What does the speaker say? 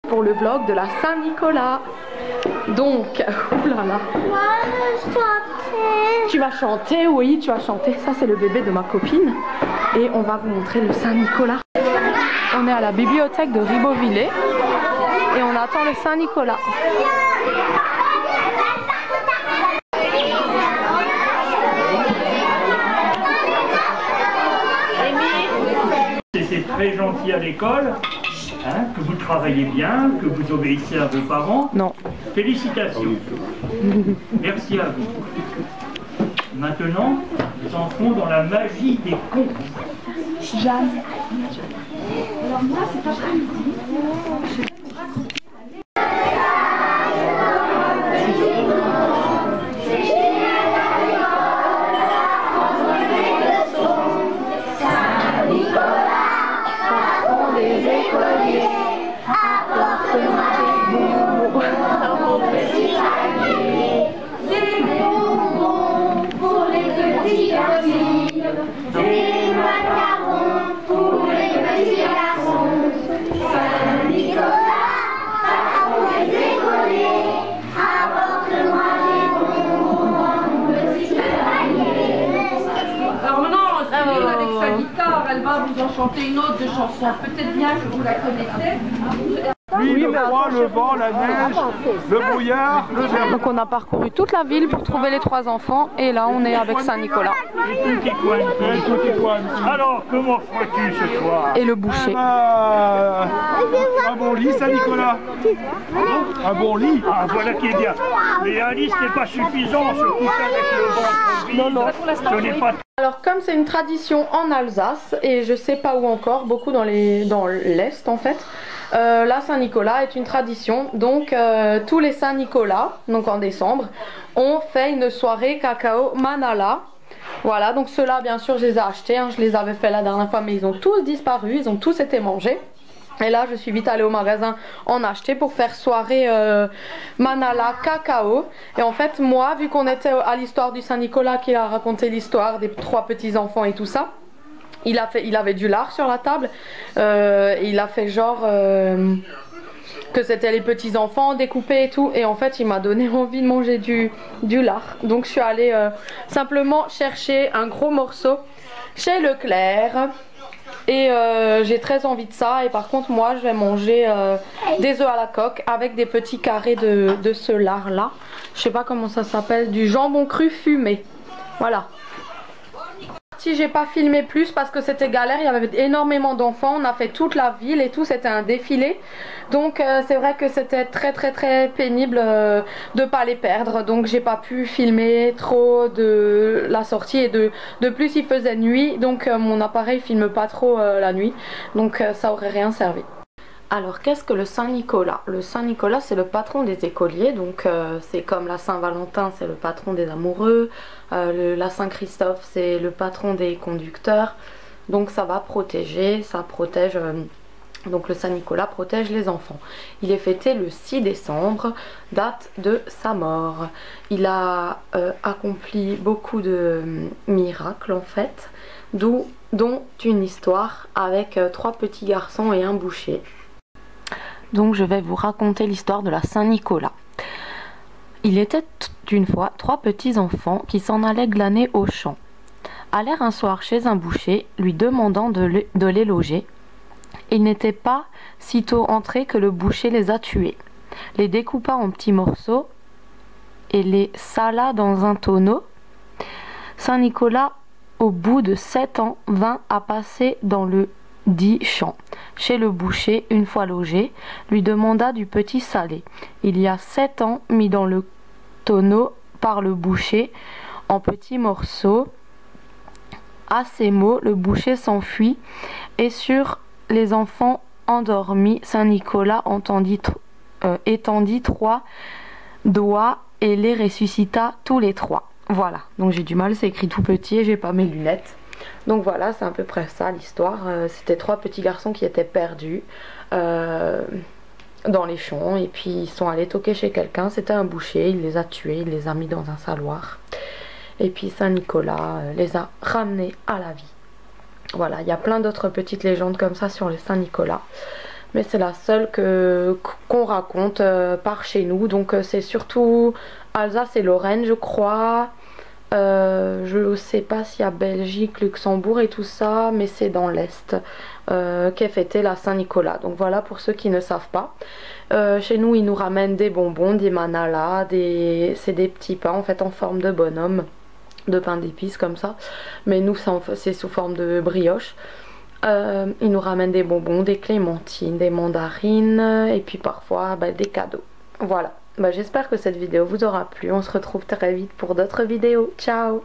Pour le vlog de la Saint-Nicolas. Donc, oulala. Tu vas chanter, oui, tu vas chanter. Ça, c'est le bébé de ma copine. Et on va vous montrer le Saint-Nicolas. On est à la bibliothèque de Ribeauvillé. Et on attend le Saint-Nicolas. C'était très gentil à l'école, hein, que vous travaillez bien, que vous obéissez à vos parents. Non. Félicitations. Merci à vous. Maintenant, nous entrons dans la magie des contes. Jeanne. Alors moi, c'est pas elle va vous en chanter une autre de chanson. Peut-être bien que vous la connaissez. Oui, le froid, le vent, la neige, le brouillard, le verre. Donc on a parcouru toute la ville pour trouver les 3 enfants. Et là on est avec Saint-Nicolas. Alors, comment feras-tu ce soir? Et le boucher. Un bon lit, Saint-Nicolas. Un bon lit. Ah, voilà qui est bien. Mais un lit, ce n'est pas suffisant. Se coucher avec le ventre vide, Non, non. ce n'est pas... Alors comme c'est une tradition en Alsace, et je sais pas où encore, beaucoup dans l'Est en fait, la Saint-Nicolas est une tradition. Donc tous les Saint-Nicolas, donc en décembre, on fait une soirée cacao manala. Voilà, donc ceux-là bien sûr je les ai achetés, hein, je les avais fait la dernière fois mais ils ont tous disparu, ils ont tous été mangés. Et là je suis vite allée au magasin en acheter pour faire soirée manala cacao. Et en fait moi, vu qu'on était à l'histoire du Saint-Nicolas qui a raconté l'histoire des 3 petits enfants et tout ça, il avait du lard sur la table. Il a fait genre que c'était les petits enfants découpés et tout. Et en fait il m'a donné envie de manger du lard. Donc je suis allée simplement chercher un gros morceau chez Leclerc. Et j'ai très envie de ça. Et par contre moi je vais manger des œufs à la coque avec des petits carrés de ce lard là. Je sais pas comment ça s'appelle. Du jambon cru fumé. Voilà. Si j'ai pas filmé plus parce que c'était galère, il y avait énormément d'enfants, on a fait toute la ville et tout, c'était un défilé. Donc c'est vrai que c'était très pénible de pas les perdre. Donc j'ai pas pu filmer trop de la sortie et de plus il faisait nuit. Donc mon appareil filme pas trop la nuit. Donc ça aurait rien servi. Alors qu'est-ce que le Saint-Nicolas? Le Saint-Nicolas c'est le patron des écoliers, donc c'est comme la Saint-Valentin, c'est le patron des amoureux, la Saint-Christophe c'est le patron des conducteurs, donc ça va protéger, ça protège, donc le Saint-Nicolas protège les enfants. Il est fêté le 6 décembre, date de sa mort. Il a accompli beaucoup de miracles en fait, dont une histoire avec 3 petits garçons et un boucher. Donc je vais vous raconter l'histoire de la Saint-Nicolas. Il était une fois 3 petits enfants qui s'en allaient glaner au champ. Allèrent un soir chez un boucher, lui demandant de les loger. Ils n'étaient pas sitôt entrés que le boucher les a tués, les découpa en petits morceaux et les sala dans un tonneau. Saint-Nicolas, au bout de 7 ans, vint à passer dans le dit champ. Chez le boucher, une fois logé, lui demanda du petit salé. Il y a 7 ans, mis dans le tonneau par le boucher en petits morceaux. À ces mots, le boucher s'enfuit, et sur les enfants endormis, Saint-Nicolas étendit 3 doigts et les ressuscita tous les 3. Voilà, donc j'ai du mal, c'est écrit tout petit et j'ai pas mes lunettes. Donc voilà, c'est à peu près ça l'histoire. C'était 3 petits garçons qui étaient perdus dans les champs, et puis ils sont allés toquer chez quelqu'un, c'était un boucher, il les a tués, il les a mis dans un saloir. Et puis Saint-Nicolas les a ramenés à la vie. Voilà, il y a plein d'autres petites légendes comme ça sur les Saint-Nicolas. mais c'est la seule qu'on raconte par chez nous. Donc c'est surtout Alsace et Lorraine, je crois. Je sais pas s'il y a Belgique, Luxembourg et tout ça, mais c'est dans l'Est qu'est fêtée la Saint-Nicolas. Donc voilà pour ceux qui ne savent pas. Chez nous, ils nous ramènent des bonbons, des manalas, c'est des petits pains en fait en forme de bonhomme, de pain d'épices comme ça. Mais nous, c'est sous forme de brioche. Ils nous ramènent des bonbons, des clémentines, des mandarines et puis parfois des cadeaux. Voilà. J'espère que cette vidéo vous aura plu. On se retrouve très vite pour d'autres vidéos. Ciao!